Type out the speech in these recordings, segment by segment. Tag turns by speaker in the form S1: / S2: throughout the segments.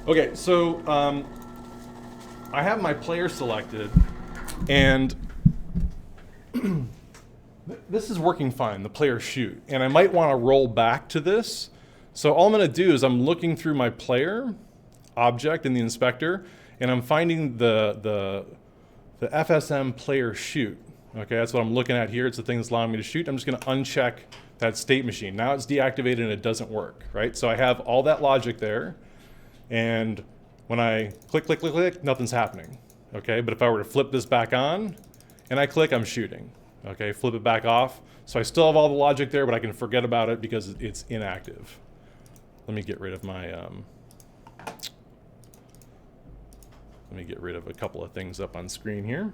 S1: Okay, so I have my player selected, and this is working fine, the player shoot. And I might want to roll back to this. So all I'm going to do is I'm looking through my player object in the inspector, and I'm finding the FSM player shoot. Okay, that's what I'm looking at here. It's the thing that's allowing me to shoot. I'm just going to uncheck that state machine. Now it's deactivated and it doesn't work, right? So I have all that logic there, and when I click, click, click, click, nothing's happening. Okay, but if I were to flip this back on and I click, I'm shooting. Okay, flip it back off. So I still have all the logic there, but I can forget about it because it's inactive. Let me get rid of my, let me get rid of a couple of things up on screen here.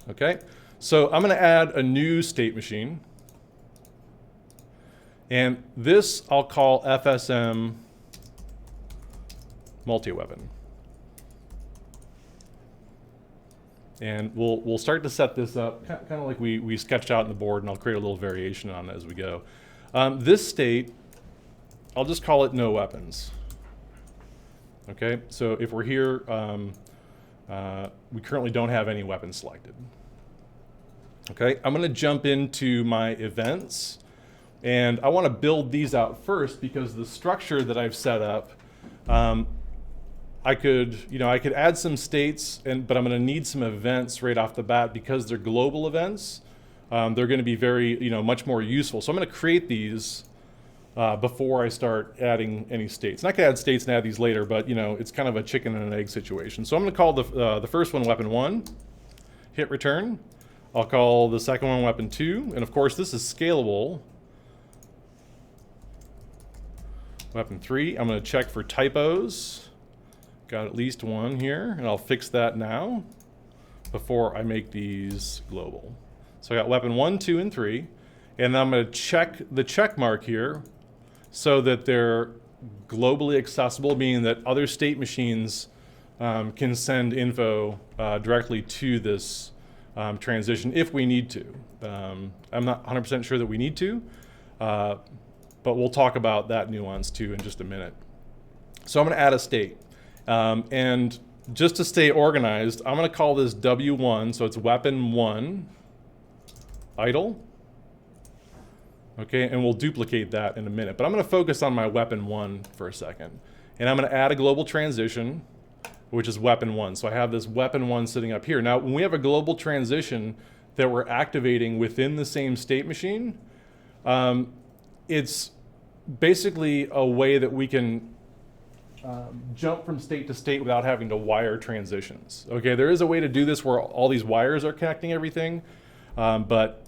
S1: Okay, so I'm gonna add a new state machine. And this I'll call FSM MultiWeapon. And we'll start to set this up kind of like we sketched out in the board, and I'll create a little variation on it as we go. This state, I'll just call it no weapons. Okay, so if we're here, we currently don't have any weapons selected. Okay, I'm going to jump into my events, and I want to build these out first because the structure that I've set up, I could add some states, but I'm going to need some events right off the bat because they're global events. They're going to be very, much more useful. So I'm going to create these before I start adding any states. And I can add states and add these later, but it's kind of a chicken and an egg situation. So I'm going to call the first one weapon 1, hit return. I'll call the second one weapon 2, and of course this is scalable. Weapon 3, I'm going to check for typos. Got at least one here, and I'll fix that now before I make these global. So I got weapon 1, 2, and 3, and then I'm going to check the check mark here so that they're globally accessible, meaning that other state machines can send info directly to this transition if we need to. I'm not 100% sure that we need to, but we'll talk about that nuance too in just a minute. So I'm going to add a state. And just to stay organized, I'm going to call this W1, so it's weapon 1, idle. Okay, and we'll duplicate that in a minute. But I'm going to focus on my weapon 1 for a second. And I'm going to add a global transition, which is weapon 1. So I have this weapon 1 sitting up here. Now, when we have a global transition that we're activating within the same state machine, it's basically a way that we can jump from state to state without having to wire transitions. Okay, there is a way to do this where all these wires are connecting everything, but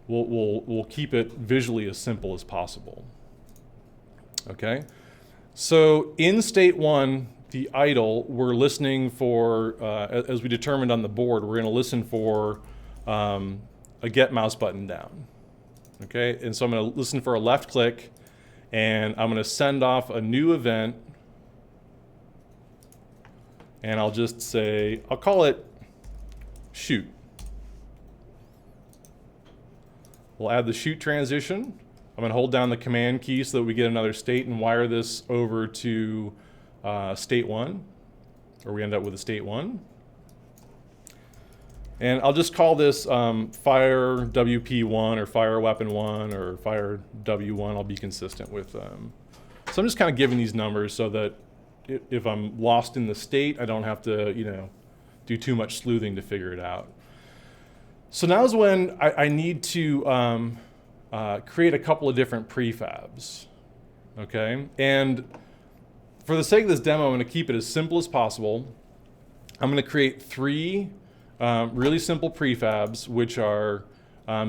S1: we'll keep it visually as simple as possible. Okay, so in state 1, the idle, we're listening for, as we determined on the board, we're going to listen for a get mouse button down. Okay, and so I'm going to listen for a left click, and I'm going to send off a new event, and I'll just say, I'll call it shoot. We'll add the shoot transition. I'm going to hold down the command key so that we get another state and wire this over to state 1, or we end up with a state 1. And I'll just call this fire WP1 or fire weapon 1 or fire W1. I'll be consistent with so I'm just kind of giving these numbers so that if I'm lost in the state, I don't have to do too much sleuthing to figure it out. So now is when I need to create a couple of different prefabs. Okay, and for the sake of this demo, I'm going to keep it as simple as possible. I'm going to create 3 really simple prefabs, which are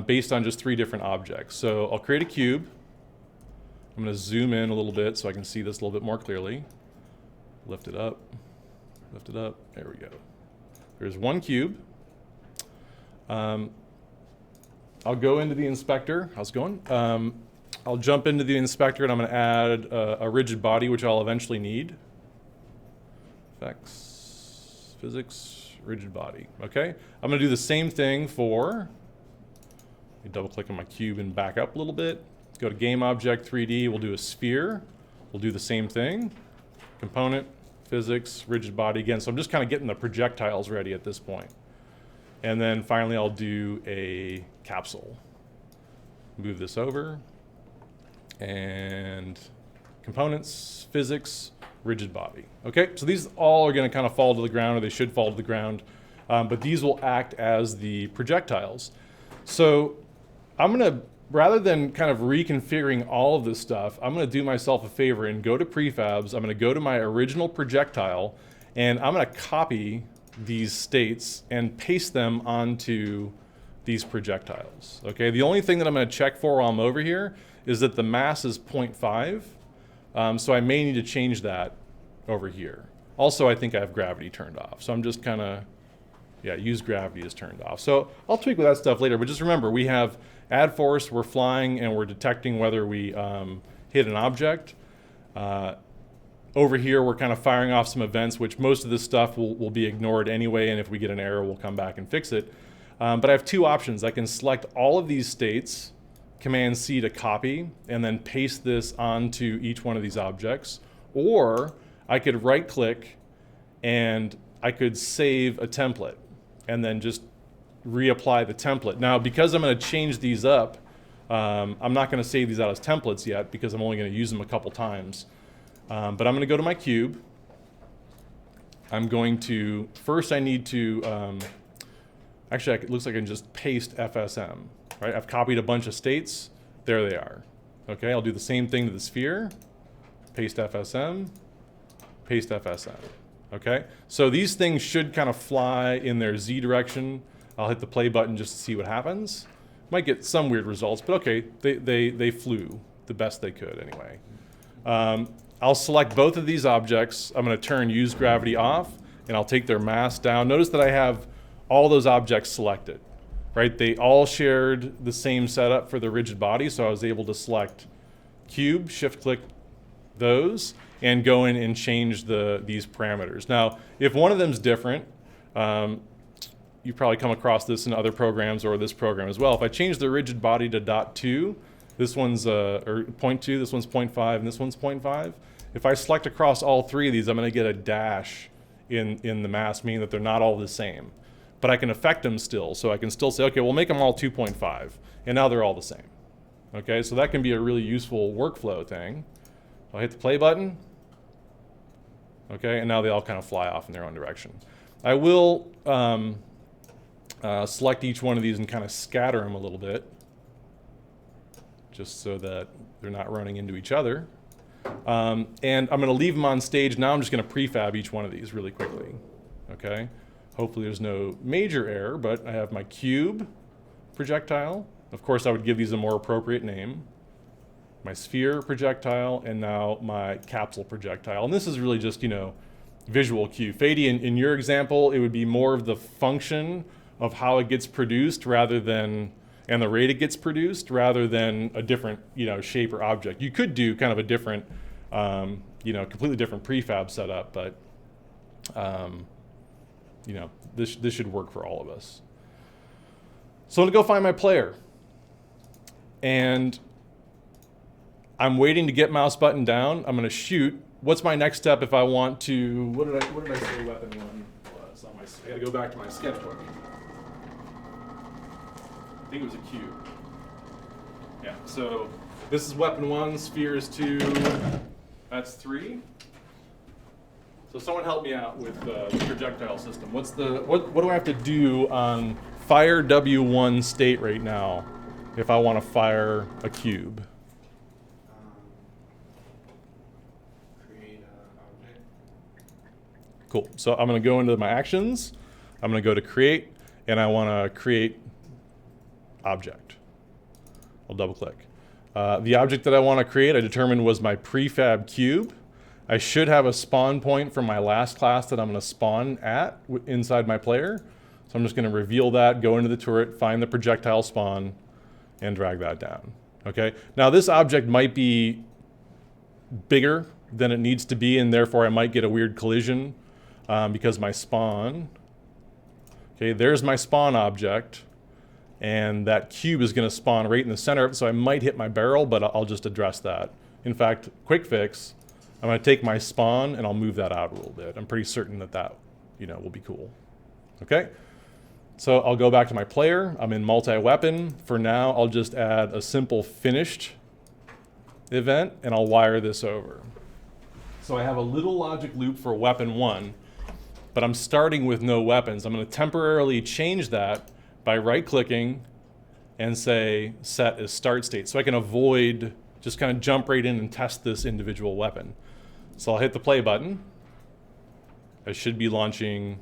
S1: based on just 3 different objects. So I'll create a cube. I'm going to zoom in a little bit so I can see this a little bit more clearly. Lift it up. Lift it up. There we go. There's 1 cube. I'll go into the inspector. How's it going? I'll jump into the inspector, and I'm going to add a rigid body, which I'll eventually need. Effects, physics, rigid body. Okay, I'm going to do the same thing for, let me double click on my cube and back up a little bit. Let's go to game object 3D. We'll do a sphere. We'll do the same thing. component, physics, rigid body again. So I'm just kind of getting the projectiles ready at this point. And then finally I'll do a capsule. Move this over. And components, physics, rigid body. Okay, so these all are going to kind of fall to the ground, or they should fall to the ground, but these will act as the projectiles. So I'm going to, rather than kind of reconfiguring all of this stuff, I'm going to do myself a favor and go to prefabs. I'm going to go to my original projectile, and I'm going to copy these states and paste them onto these projectiles. Okay, the only thing that I'm going to check for while I'm over here is that the mass is 0.5. So I may need to change that over here. Also, I think I have gravity turned off. So I'm just kind of, yeah, use gravity is turned off. So I'll tweak with that stuff later, but just remember, we have add force, we're flying, and we're detecting whether we hit an object. Over here, we're kind of firing off some events, which most of this stuff will be ignored anyway, and if we get an error, we'll come back and fix it. But I have two options. I can select all of these states, Command C to copy, and then paste this onto each one of these objects. Or I could right click and I could save a template and then just reapply the template. Now, because I'm going to change these up, I'm not going to save these out as templates yet because I'm only going to use them a couple times. But I'm going to go to my cube. I'm going to, first I need to, actually it looks like I can just paste FSM. Right? I've copied a bunch of states. There they are. Okay, I'll do the same thing to the sphere. Paste FSM, paste FSM. Okay, so these things should kind of fly in their Z direction. I'll hit the play button just to see what happens. Might get some weird results, but okay, they flew the best they could anyway. I'll select both of these objects. I'm going to turn use gravity off, and I'll take their mass down. Notice that I have all those objects selected. Right, they all shared the same setup for the rigid body, so I was able to select cube, shift click those, and go in and change these parameters. Now, if one of them's different, you probably come across this in other programs or this program as well. If I change the rigid body to .2, this one's or 0.2, this one's 0.5, and this one's 0.5. If I select across all three of these, I'm going to get a dash in the mass, meaning that they're not all the same. But I can affect them still, so I can still say, okay, we'll make them all 2.5, and now they're all the same. Okay, so that can be a really useful workflow thing. I'll hit the play button, okay, and now they all kind of fly off in their own direction. I will select each one of these and kind of scatter them a little bit, just so that they're not running into each other. And I'm going to leave them on stage. Now I'm just going to prefab each one of these really quickly, okay? Hopefully there's no major error, but I have my cube projectile. Of course, I would give these a more appropriate name. My sphere projectile, and now my capsule projectile. And this is really just, you know, visual cue. Fady, in your example, it would be more of the function of how it gets produced rather than, and the rate it gets produced rather than a different, you know, shape or object. You could do kind of a different, you know, completely different prefab setup, but you know, this should work for all of us. So I'm gonna go find my player. And I'm waiting to get mouse button down. I'm gonna shoot. What's my next step if I want to, what did I say weapon one was? I gotta go back to my sketchbook. I think it was a cube. Yeah, so this is weapon one, sphere is 2, that's 3. So someone help me out with the projectile system. What do I have to do on fire W1 state right now if I want to fire a cube?
S2: Create an object.
S1: Cool. So I'm going to go into my actions. I'm going to go to create, and I want to create object. I'll double click. The object that I want to create, I determined was my prefab cube. I should have a spawn point from my last class that I'm going to spawn at inside my player. So I'm just going to reveal that, go into the turret, find the projectile spawn, and drag that down. Okay. Now this object might be bigger than it needs to be, and therefore I might get a weird collision because my spawn. Okay, there's my spawn object, and that cube is going to spawn right in the center. So I might hit my barrel, but I'll just address that. In fact, quick fix. I'm going to take my spawn and I'll move that out a little bit. I'm pretty certain that that, will be cool. Okay. So I'll go back to my player. I'm in multi-weapon. For now, I'll just add a simple finished event and I'll wire this over. So I have a little logic loop for weapon 1, but I'm starting with no weapons. I'm going to temporarily change that by right-clicking and say set as start state, so I can avoid just kind of jump right in and test this individual weapon. So I'll hit the play button. I should be launching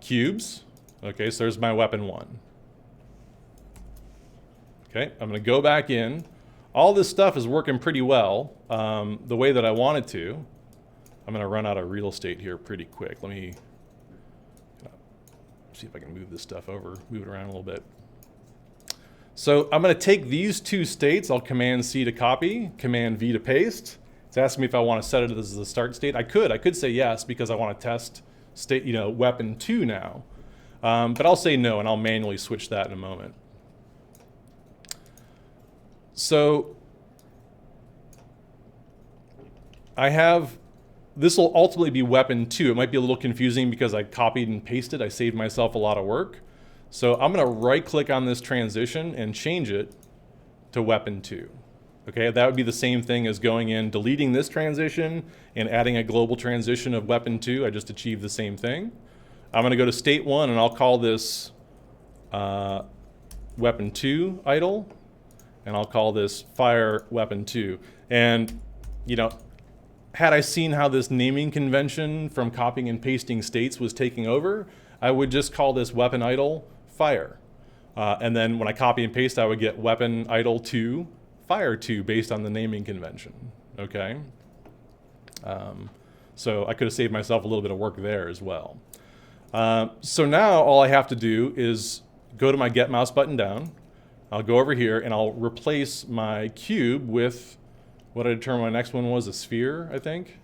S1: cubes. Okay, so there's my weapon 1. Okay, I'm going to go back in. All this stuff is working pretty well the way that I want it to. I'm going to run out of real estate here pretty quick. Let me see if I can move this stuff over, move it around a little bit. So I'm going to take these two states. I'll Command C to copy, Command V to paste. It's asking me if I want to set it as the start state. I could say yes because I want to test state, weapon 2 now. But I'll say no and I'll manually switch that in a moment. So I have, this will ultimately be weapon 2. It might be a little confusing because I copied and pasted. I saved myself a lot of work. So I'm going to right click on this transition and change it to weapon 2. Okay, that would be the same thing as going in, deleting this transition and adding a global transition of weapon 2. I just achieved the same thing. I'm going to go to state 1 and I'll call this weapon 2 idle. And I'll call this fire weapon 2. And, had I seen how this naming convention from copying and pasting states was taking over, I would just call this weapon idle fire. And then when I copy and paste, I would get weapon idle 2, fire 2 based on the naming convention. Okay? So I could have saved myself a little bit of work there as well. So now all I have to do is go to my get mouse button down. I'll go over here and I'll replace my cube with what I determined my next one was, a sphere, I think.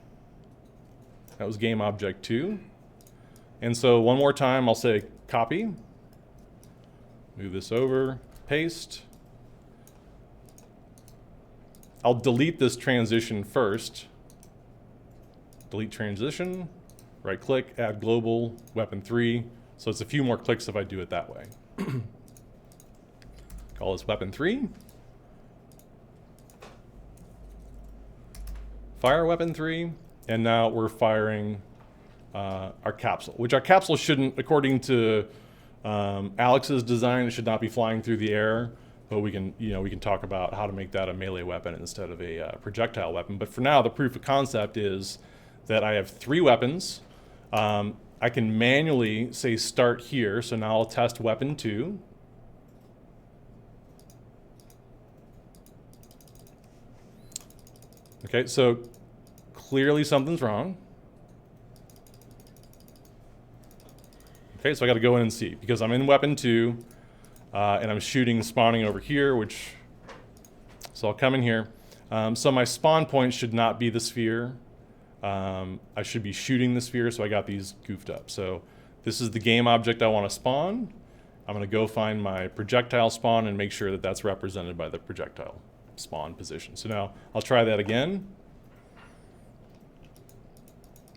S1: That was game object 2. And so one more time I'll say copy, move this over, paste. I'll delete this transition first. Delete transition, right click, add global, weapon 3. So it's a few more clicks if I do it that way. Call this weapon 3. Fire weapon 3. And now we're firing our capsule, which our capsule shouldn't, according to Alex's design, it should not be flying through the air. But we can talk about how to make that a melee weapon instead of a projectile weapon. But for now, the proof of concept is that I have 3 weapons. I can manually say start here. So now I'll test weapon 2. Okay, so clearly something's wrong. Okay, so I got to go in and see because I'm in weapon 2 and I'm shooting spawning over here, so I'll come in here. So my spawn point should not be the sphere. I should be shooting the sphere, so I got these goofed up. So this is the game object I want to spawn. I'm going to go find my projectile spawn and make sure that that's represented by the projectile spawn position. So now I'll try that again.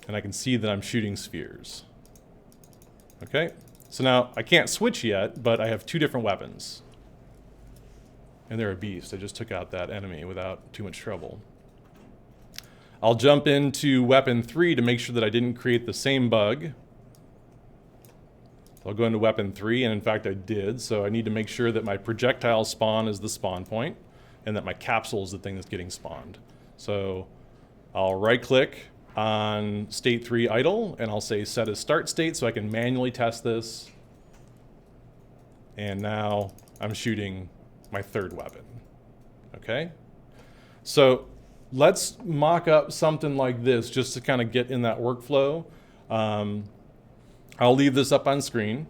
S1: And I can see that I'm shooting spheres. Okay, so now I can't switch yet, but I have 2 different weapons. And they're a beast. I just took out that enemy without too much trouble. I'll jump into weapon 3 to make sure that I didn't create the same bug. I'll go into weapon 3, and in fact I did, so I need to make sure that my projectile spawn is the spawn point, and that my capsule is the thing that's getting spawned. So I'll right-click on state 3 idle, and I'll say set as start state so I can manually test this. And now I'm shooting my 3rd weapon. Okay? So let's mock up something like this just to kind of get in that workflow. I'll leave this up on screen.